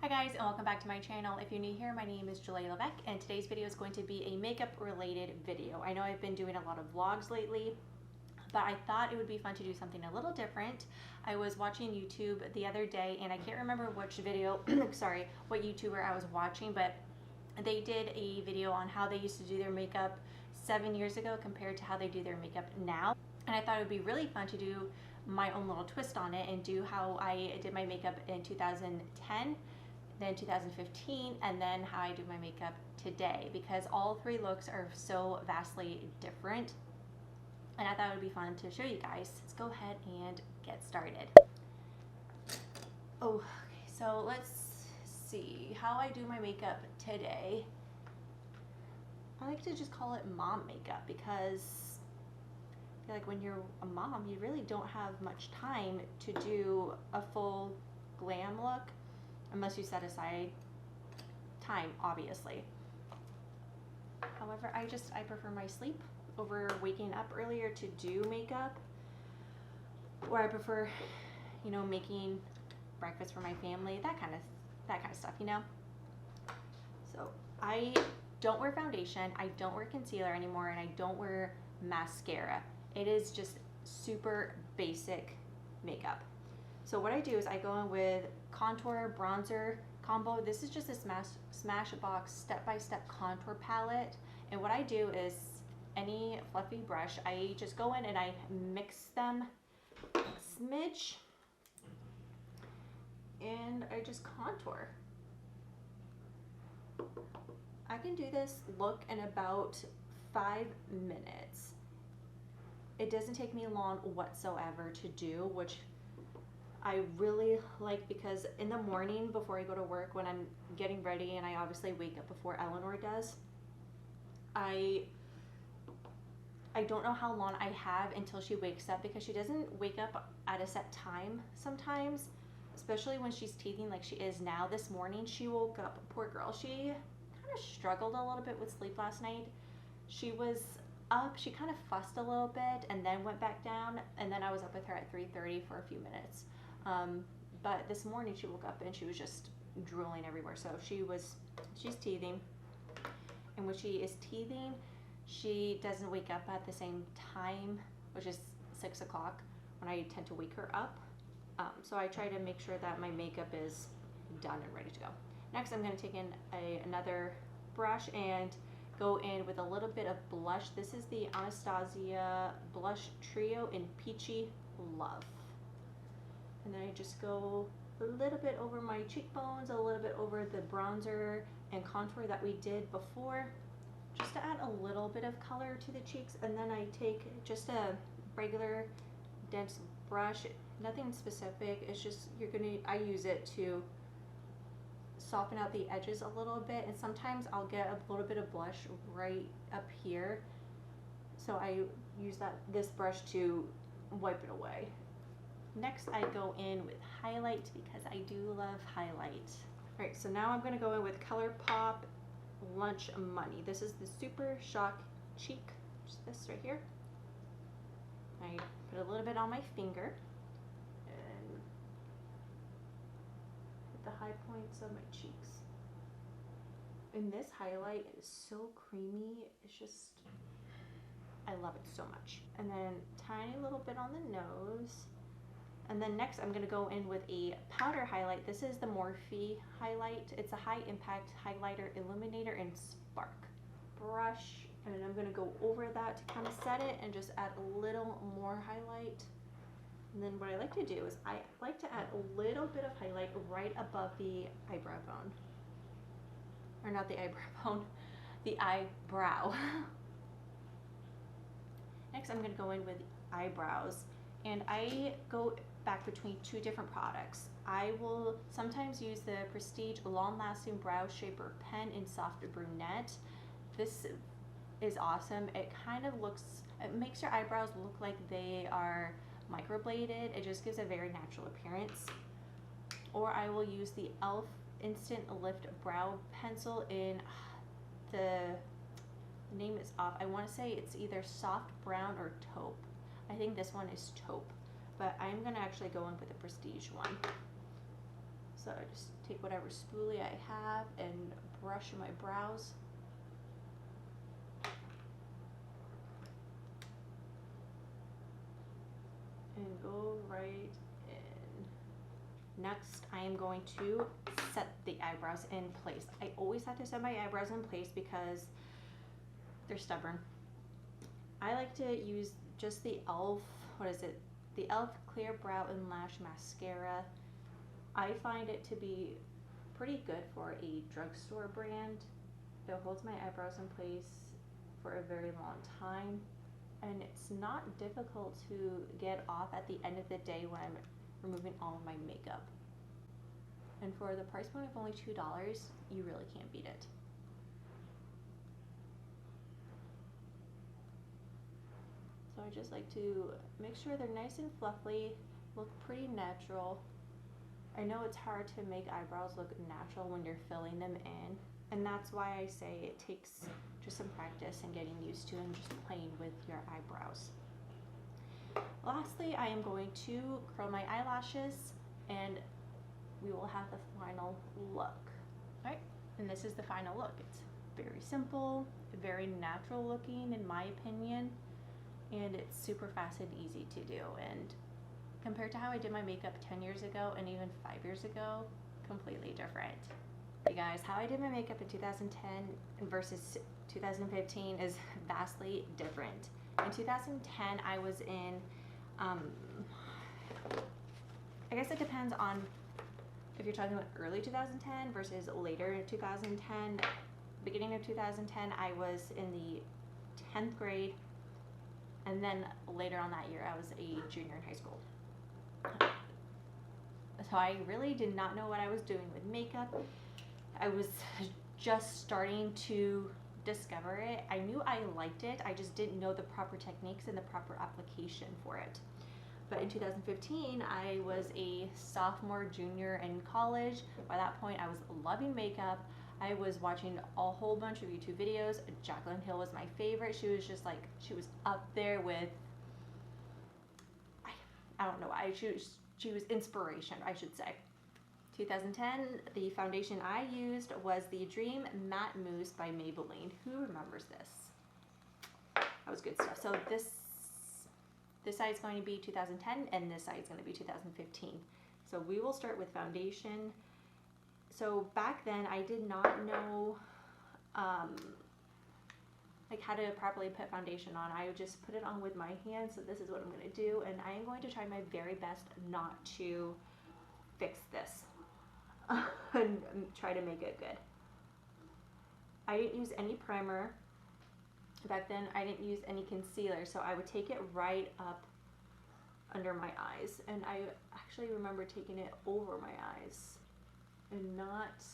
Hi guys, and welcome back to my channel. If you're new here, my name is Julie Levesque, and today's video is going to be a makeup related video. I know I've been doing a lot of vlogs lately, but I thought it would be fun to do something a little different. I was watching YouTube the other day, and I can't remember which video, sorry, what YouTuber I was watching, but they did a video on how they used to do their makeup 7 years ago compared to how they do their makeup now. And I thought it would be really fun to do my own little twist on it and do how I did my makeup in 2010, then 2015, and then how I do my makeup today, because all three looks are so vastly different. And I thought it would be fun to show you guys. Let's go ahead and get started. Oh, okay, so let's see how I do my makeup today. I like to just call it mom makeup because I feel like when you're a mom, you really don't have much time to do a full glam look unless you set aside time, obviously. However, I prefer my sleep over waking up earlier to do makeup, or I prefer, you know, making breakfast for my family, that kind of stuff, you know. So I don't wear foundation, I don't wear concealer anymore, and I don't wear mascara. It is just super basic makeup. So what I do is I go in with contour bronzer combo. This is just a Smashbox step-by-step contour palette, and what I do is any fluffy brush, I just go in and I mix them a smidge and I just contour. I can do this look in about 5 minutes. It doesn't take me long whatsoever to do, which I really like, because in the morning before I go to work, when I'm getting ready, and I obviously wake up before Eleanor does, I don't know how long I have until she wakes up, because she doesn't wake up at a set time sometimes, especially when she's teething like she is now. This morning she woke up, poor girl, she kind of struggled a little bit with sleep last night. She was up, she kind of fussed a little bit and then went back down, and then I was up with her at 3:30 for a few minutes. But this morning she woke up and she was just drooling everywhere. So she's teething, and when she is teething, she doesn't wake up at the same time, which is 6 o'clock when I tend to wake her up. So I try to make sure that my makeup is done and ready to go. Next, I'm going to take in another brush and go in with a little bit of blush. This is the Anastasia Blush Trio in Peachy Love. And then I just go a little bit over my cheekbones, a little bit over the bronzer and contour that we did before, just to add a little bit of color to the cheeks. And then I take just a regular dense brush, nothing specific. It's just I use it to soften out the edges a little bit, and sometimes I'll get a little bit of blush right up here, so I use this brush to wipe it away. Next, I go in with highlight because I do love highlight. All right, so now I'm going to go in with ColourPop Lunch Money. This is the Super Shock Cheek, just this right here. I put a little bit on my finger and hit the high points of my cheeks. And this highlight is so creamy. It's just, I love it so much. And then tiny little bit on the nose. And then next I'm going to go in with a powder highlight. This is the Morphe highlight. It's a high impact highlighter illuminator in Spark brush. And I'm going to go over that to kind of set it and just add a little more highlight. And then what I like to do is I like to add a little bit of highlight right above the eyebrow bone. Or not the eyebrow bone, the eyebrow. Next I'm going to go in with eyebrows. And I go back between two different products. I will sometimes use the Prestige Long Lasting Brow Shaper Pen in Soft Brunette. This is awesome. It kind of it makes your eyebrows look like they are microbladed. It just gives a very natural appearance. Or I will use the e.l.f. Instant Lift Brow Pencil in, the name is off. I want to say it's either soft brown or taupe. I think this one is taupe, but I'm going to actually go in with the Prestige one. So So I just take whatever spoolie I have and brush my brows. And go right in. Next, I am going to set the eyebrows in place. I always have to set my eyebrows in place because they're stubborn. I like to use just the e.l.f., what is it? The e.l.f. Clear Brow and Lash Mascara. I find it to be pretty good for a drugstore brand. It holds my eyebrows in place for a very long time, and it's not difficult to get off at the end of the day when I'm removing all of my makeup. And for the price point of only $2, you really can't beat it. So I just like to make sure they're nice and fluffy, look pretty natural. I know it's hard to make eyebrows look natural when you're filling them in, and that's why I say it takes just some practice and getting used to and just playing with your eyebrows. Lastly, I am going to curl my eyelashes and we will have the final look. All right, and this is the final look. It's very simple, very natural looking in my opinion, and it's super fast and easy to do. And compared to how I did my makeup 10 years ago and even 5 years ago, completely different. Hey guys, how I did my makeup in 2010 versus 2015 is vastly different. In 2010, I was in, I guess it depends on if you're talking about early 2010 versus later in 2010. Beginning of 2010, I was in the 10th grade, and then later on that year, I was a junior in high school. So I really did not know what I was doing with makeup. I was just starting to discover it. I knew I liked it, I just didn't know the proper techniques and the proper application for it. But in 2015, I was a sophomore, junior in college. By that point, I was loving makeup. I was watching a whole bunch of YouTube videos. Jaclyn Hill was my favorite. She was just like, she was up there with, I don't know, she was inspiration, I should say. 2010, the foundation I used was the Dream Matte Mousse by Maybelline. Who remembers this? That was good stuff. So this side is going to be 2010 and this side is going to be 2015. So we will start with foundation. So back then I did not know like how to properly put foundation on. I would just put it on with my hands. So this is what I'm going to do, and I am going to try my very best not to fix this and try to make it good. I didn't use any primer. Back then I didn't use any concealer, so I would take it right up under my eyes, and I actually remember taking it over my eyes and not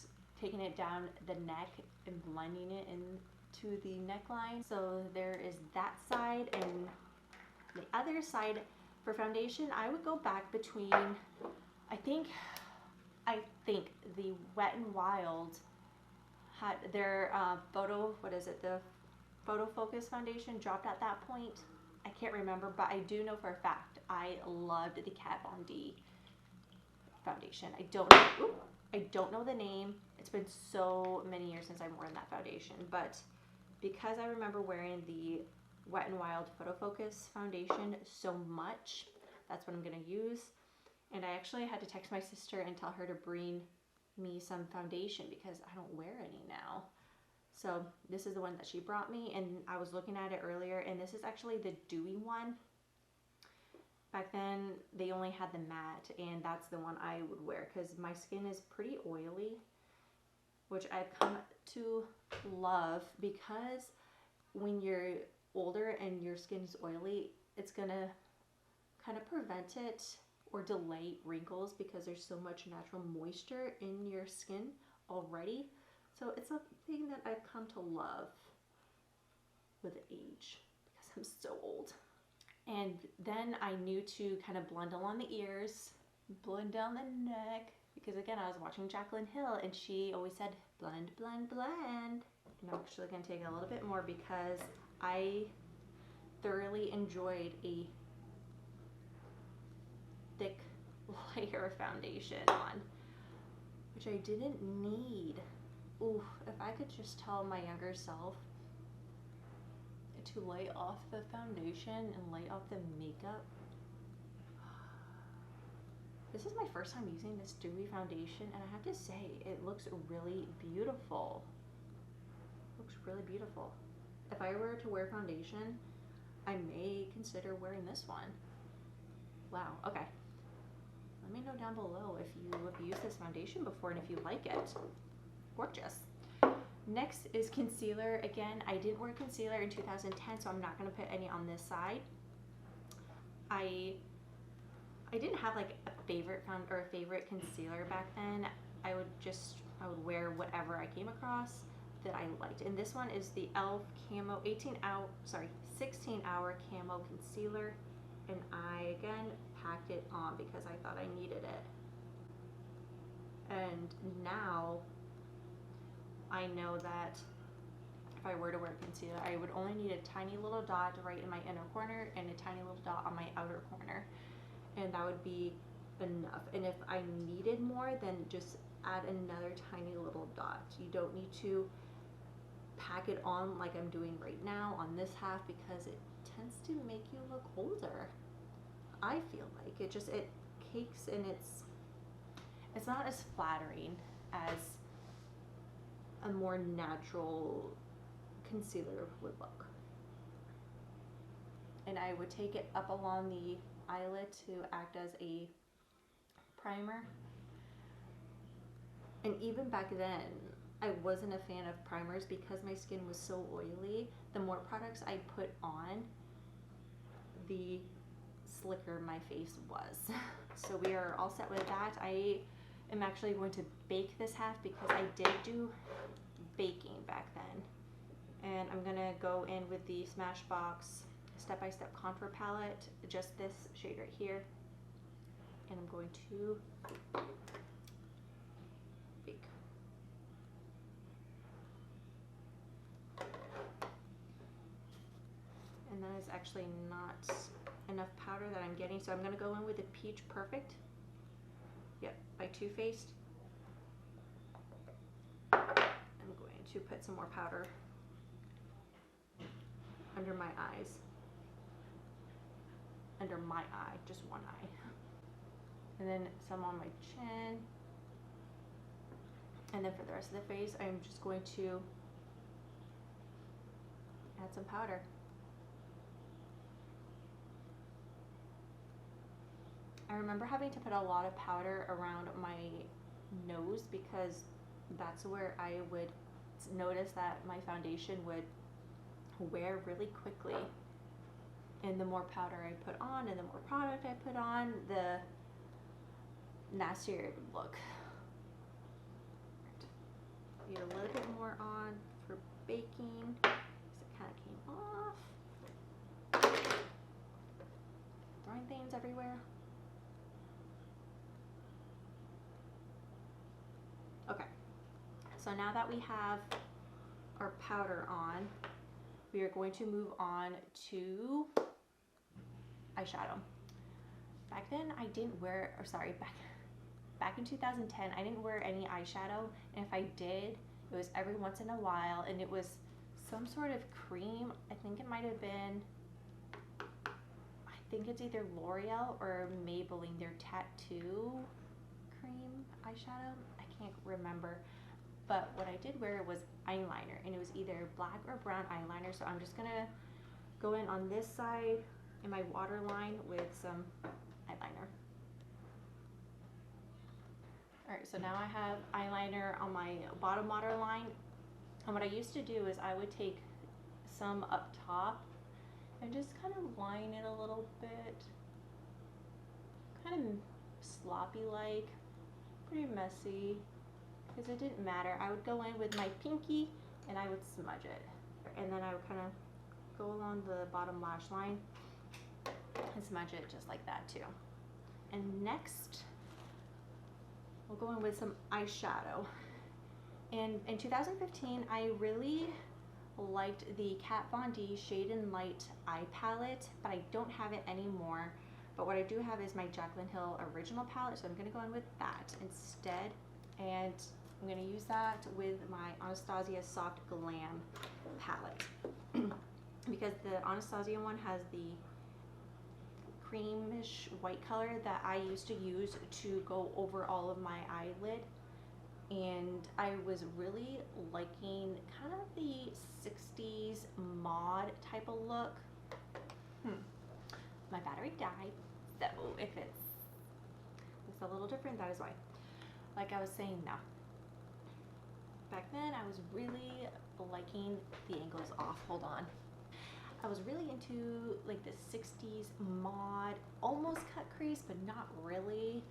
taking it down the neck and blending it into the neckline. So there is that side, and the other side for foundation I would go back between, I think the Wet n Wild had their the Photo Focus foundation dropped at that point. I can't remember, but I do know for a fact I loved the Kat Von D foundation. I don't know the name. It's been so many years since I've worn that foundation, but because I remember wearing the Wet n Wild Photo Focus foundation so much, that's what I'm gonna use. And I actually had to text my sister and tell her to bring me some foundation because I don't wear any now. So this is the one that she brought me, and I was looking at it earlier, and this is actually the dewy one. Back then they only had the matte, and that's the one I would wear because my skin is pretty oily, which I've come to love, because when you're older and your skin is oily, it's gonna kind of prevent it or delay wrinkles because there's so much natural moisture in your skin already. So it's a thing that I've come to love with age because I'm so old. And then I knew to kind of blend along the ears, blend down the neck, because again, I was watching Jaclyn Hill and she always said, blend, blend, blend. And I'm actually gonna take a little bit more because I thoroughly enjoyed a thick layer of foundation on. which I didn't need. Ooh, if I could just tell my younger self to lay off the foundation and lay off the makeup. This is my first time using this dewy foundation, and I have to say, it looks really beautiful. Looks really beautiful. If I were to wear foundation, I may consider wearing this one. Wow, okay. Let me know down below if you have used this foundation before and if you like it. Gorgeous. Next is concealer. Again, I didn't wear concealer in 2010, so I'm not going to put any on this side. I didn't have like a favorite favorite concealer back then. I would wear whatever I came across that I liked. And this one is the e.l.f. Camo 16 hour camo concealer, and I again packed it on because I thought I needed it. And now I know that if I were to wear concealer, I would only need a tiny little dot right in my inner corner and a tiny little dot on my outer corner, and that would be enough. And if I needed more, then just add another tiny little dot. You don't need to pack it on like I'm doing right now on this half, because it tends to make you look older. I feel like it cakes, and it's not as flattering as a more natural concealer would look. And I would take it up along the eyelid to act as a primer. And even back then, I wasn't a fan of primers because my skin was so oily. The more products I put on, the slicker my face was. So we are all set with that. I am actually going to bake this half because I did do baking back then. And I'm gonna go in with the Smashbox Step by Step Contour Palette, just this shade right here. And I'm going to bake. And that is actually not enough powder that I'm getting, so I'm gonna go in with the Peach Perfect. Yep, by Too Faced. I'm going to put some more powder under my eyes. Under my eye, just one eye. And then some on my chin. And then for the rest of the face, I'm just going to add some powder. I remember having to put a lot of powder around my nose because that's where I would notice that my foundation would wear really quickly. And the more powder I put on and the more product I put on, the nastier it would look. Need a little bit more on for baking because it kind of came off. Throwing things everywhere. Okay, so now that we have our powder on, we are going to move on to eyeshadow. Back then I didn't wear, back in 2010 I didn't wear any eyeshadow, and if I did, it was every once in a while, and it was some sort of cream. I think it might have been, I think it's either L'Oreal or Maybelline, their Tattoo cream eyeshadow. I can't remember, but what I did wear was eyeliner, and it was either black or brown eyeliner. So I'm just gonna go in on this side in my waterline with some eyeliner. Alright, so now I have eyeliner on my bottom waterline, and what I used to do is I would take some up top and just kind of line it a little bit, kind of sloppy like, pretty messy, because it didn't matter. I would go in with my pinky and I would smudge it, and then I would kind of go along the bottom lash line and smudge it just like that too. And next we'll go in with some eyeshadow. And in 2015 I really liked the Kat Von D Shade and Light eye palette, but I don't have it anymore. But what I do have is my Jaclyn Hill original palette, so I'm going to go in with that instead. And I'm going to use that with my Anastasia Soft Glam palette. Because the Anastasia one has the creamish white color that I used to use to go over all of my eyelid. And I was really liking kind of the 60s mod type of look. My battery died, so if it's a little different, that is why. Like I was saying, now back then I was really liking the angles off. Hold on. I was really into like the 60s mod, almost cut crease, but not really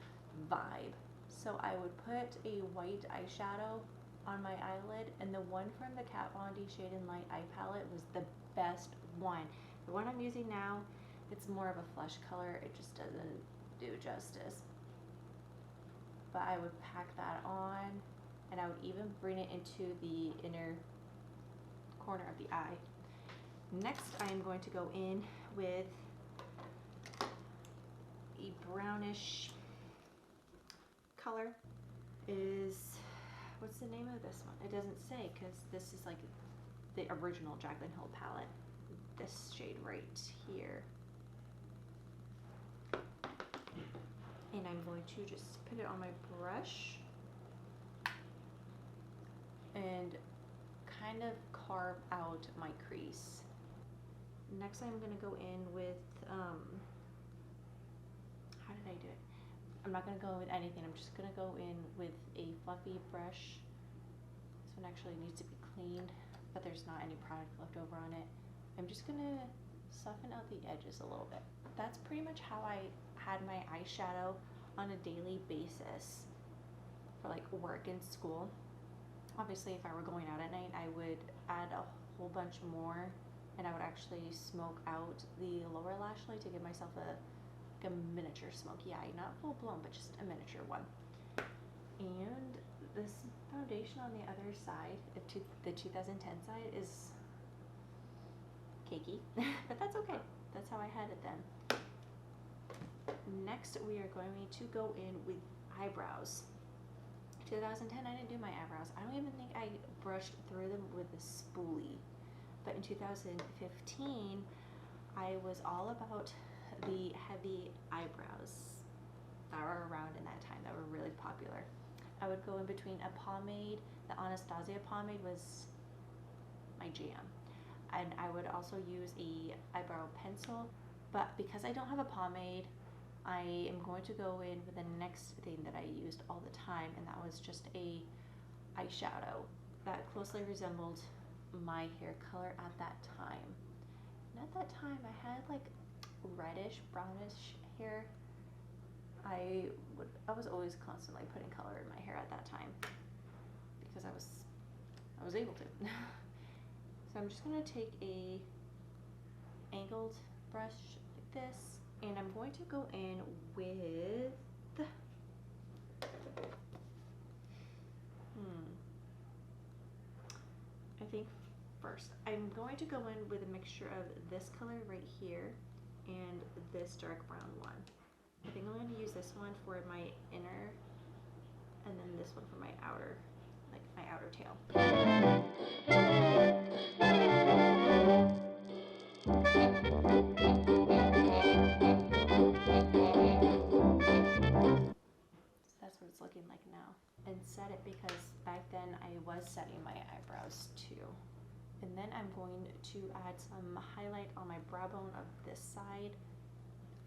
vibe. So I would put a white eyeshadow on my eyelid, and the one from the Kat Von D Shade and Light eye palette was the best one. The one I'm using now, it's more of a flesh color. It just doesn't do justice. But I would pack that on, and I would even bring it into the inner corner of the eye. Next, I am going to go in with a brownish color. What's the name of this one? It doesn't say, because this is like the original Jaclyn Hill palette. This shade right here. And I'm going to just put it on my brush and kind of carve out my crease. Next, I'm going to go in with, how did I do it? I'm not going to go with anything. I'm just going to go in with a fluffy brush. This one actually needs to be cleaned, but there's not any product left over on it. I'm just going to soften out the edges a little bit. That's pretty much how I had my eyeshadow on a daily basis for like work and school. Obviously, if I were going out at night, I would add a whole bunch more, and I would actually smoke out the lower lash line to give myself a miniature smoky eye, not full blown, but just a miniature one. And this foundation on the other side, the 2010 side, is cakey, but that's okay. That's how I had it then. Next, we are going to go in with eyebrows. 2010, I didn't do my eyebrows. I don't even think I brushed through them with a spoolie. But in 2015, I was all about the heavy eyebrows that were around in that time, that were really popular. I would go in between a pomade. The Anastasia pomade was my jam. And I would also use a eyebrow pencil. But because I don't have a pomade, I am going to go in with the next thing that I used all the time, and that was just a eyeshadow that closely resembled my hair color at that time. And at that time, I had like reddish, brownish hair. I was always constantly putting color in my hair at that time because I was able to. So I'm just gonna take a angled brush like this, and I'm going to go in with I think first I'm going to go in with a mixture of this color right here and this dark brown one. I think I'm going to use this one for my inner, and then this one for my outer, like my outer tail. So that's what it's looking like now. And set it because back then I was setting my eyebrows too. And then I'm going to add some highlight on my brow bone of this side,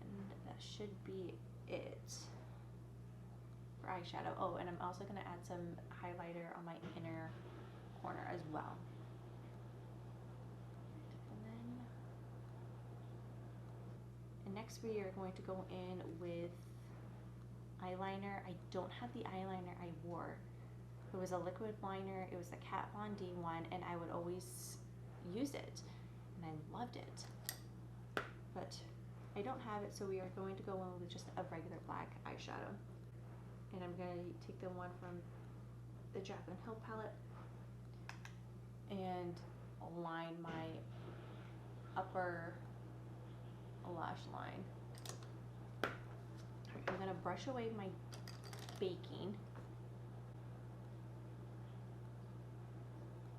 and that should be it for eyeshadow. Oh, and I'm also going to add some highlighter on my inner corner as well. And next we are going to go in with eyeliner. I don't have the eyeliner I wore. It was a liquid liner. It was the Kat Von D one, and I would always use it, and I loved it. But I don't have it, so we are going to go in with just a regular black eyeshadow. And I'm going to take the one from the Jaclyn Hill palette and line my upper lash line. I'm going to brush away my baking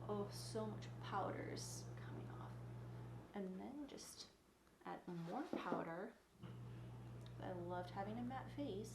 Oh, so much powder's coming off. And then just add more powder. I loved having a matte face.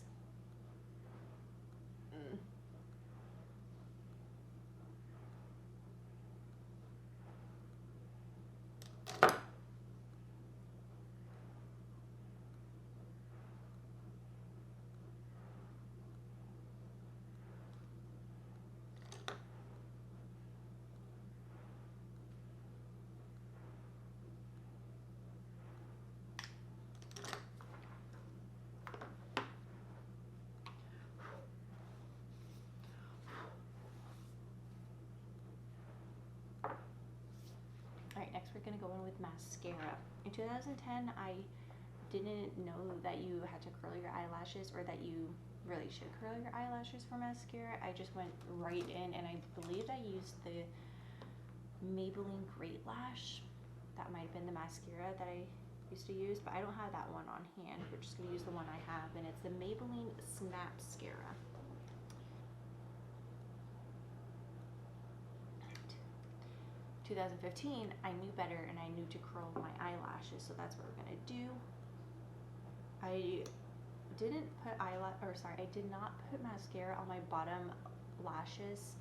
Alright, next we're going to go in with mascara. In 2010, I didn't know that you had to curl your eyelashes, or that you really should curl your eyelashes for mascara. I just went right in, and I believed I used the Maybelline Great Lash. That might have been the mascara that I used to use, but I don't have that one on hand. We're just going to use the one I have, and it's the Maybelline Snapscara. 2015, I knew better, and I knew to curl my eyelashes, so that's what we're gonna do. I didn't put I did not put mascara on my bottom lashes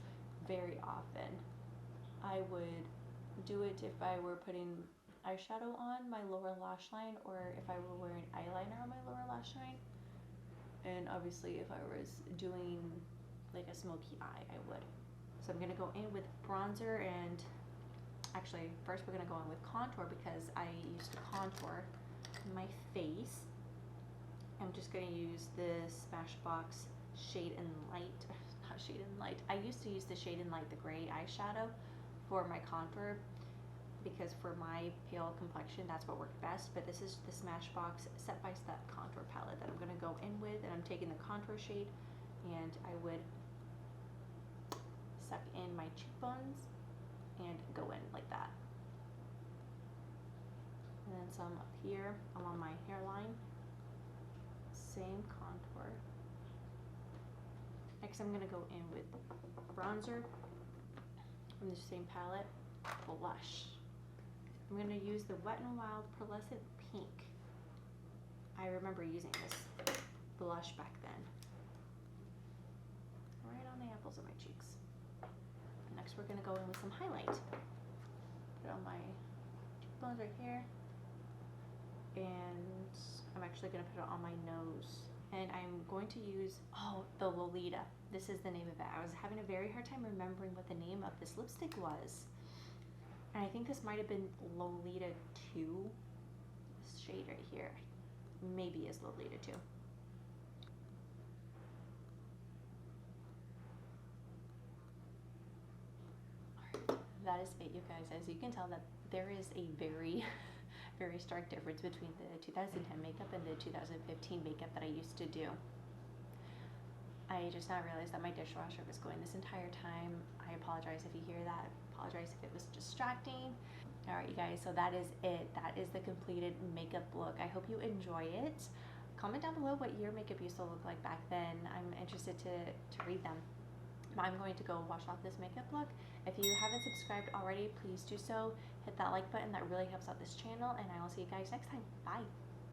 very often. I would do it if I were putting eyeshadow on my lower lash line, or if I were wearing eyeliner on my lower lash line. And obviously if I was doing like a smoky eye, I would. So I'm gonna go in with bronzer, and actually, first we're going to go in with contour, because I used to contour my face. I'm just going to use the Smashbox Shade and Light, not Shade and Light. I used to use the Shade and Light, the gray eyeshadow, for my contour, because for my pale complexion, that's what worked best. But this is the Smashbox Step by Step Contour Palette that I'm going to go in with, and I'm taking the contour shade, and I would suck in my cheekbones and go in like that. And then some up here along my hairline. Same contour. Next I'm going to go in with bronzer from the same palette, blush. I'm going to use the Wet n Wild Pearlescent Pink. I remember using this blush back then. Right on the apples of my cheeks. Next we're going to go in with some highlight. Put it on my cheekbones right here. And I'm actually going to put it on my nose. And I'm going to use, the Lolita. This is the name of it. I was having a very hard time remembering what the name of this lipstick was. And I think this might have been Lolita 2. This shade right here maybe is Lolita 2. That is it, you guys. As you can tell, that there is a very very stark difference between the 2010 makeup and the 2015 makeup that I used to do. I just now realized that my dishwasher was going this entire time. I apologize if you hear that. I apologize if it was distracting. Alright, you guys, so that is it. That is the completed makeup look. I hope you enjoy it. Comment down below what your makeup used to look like back then. I'm interested to read them. I'm going to go wash off this makeup look. If you haven't subscribed already, please do so. Hit that like button. That really helps out this channel, and I will see you guys next time. Bye.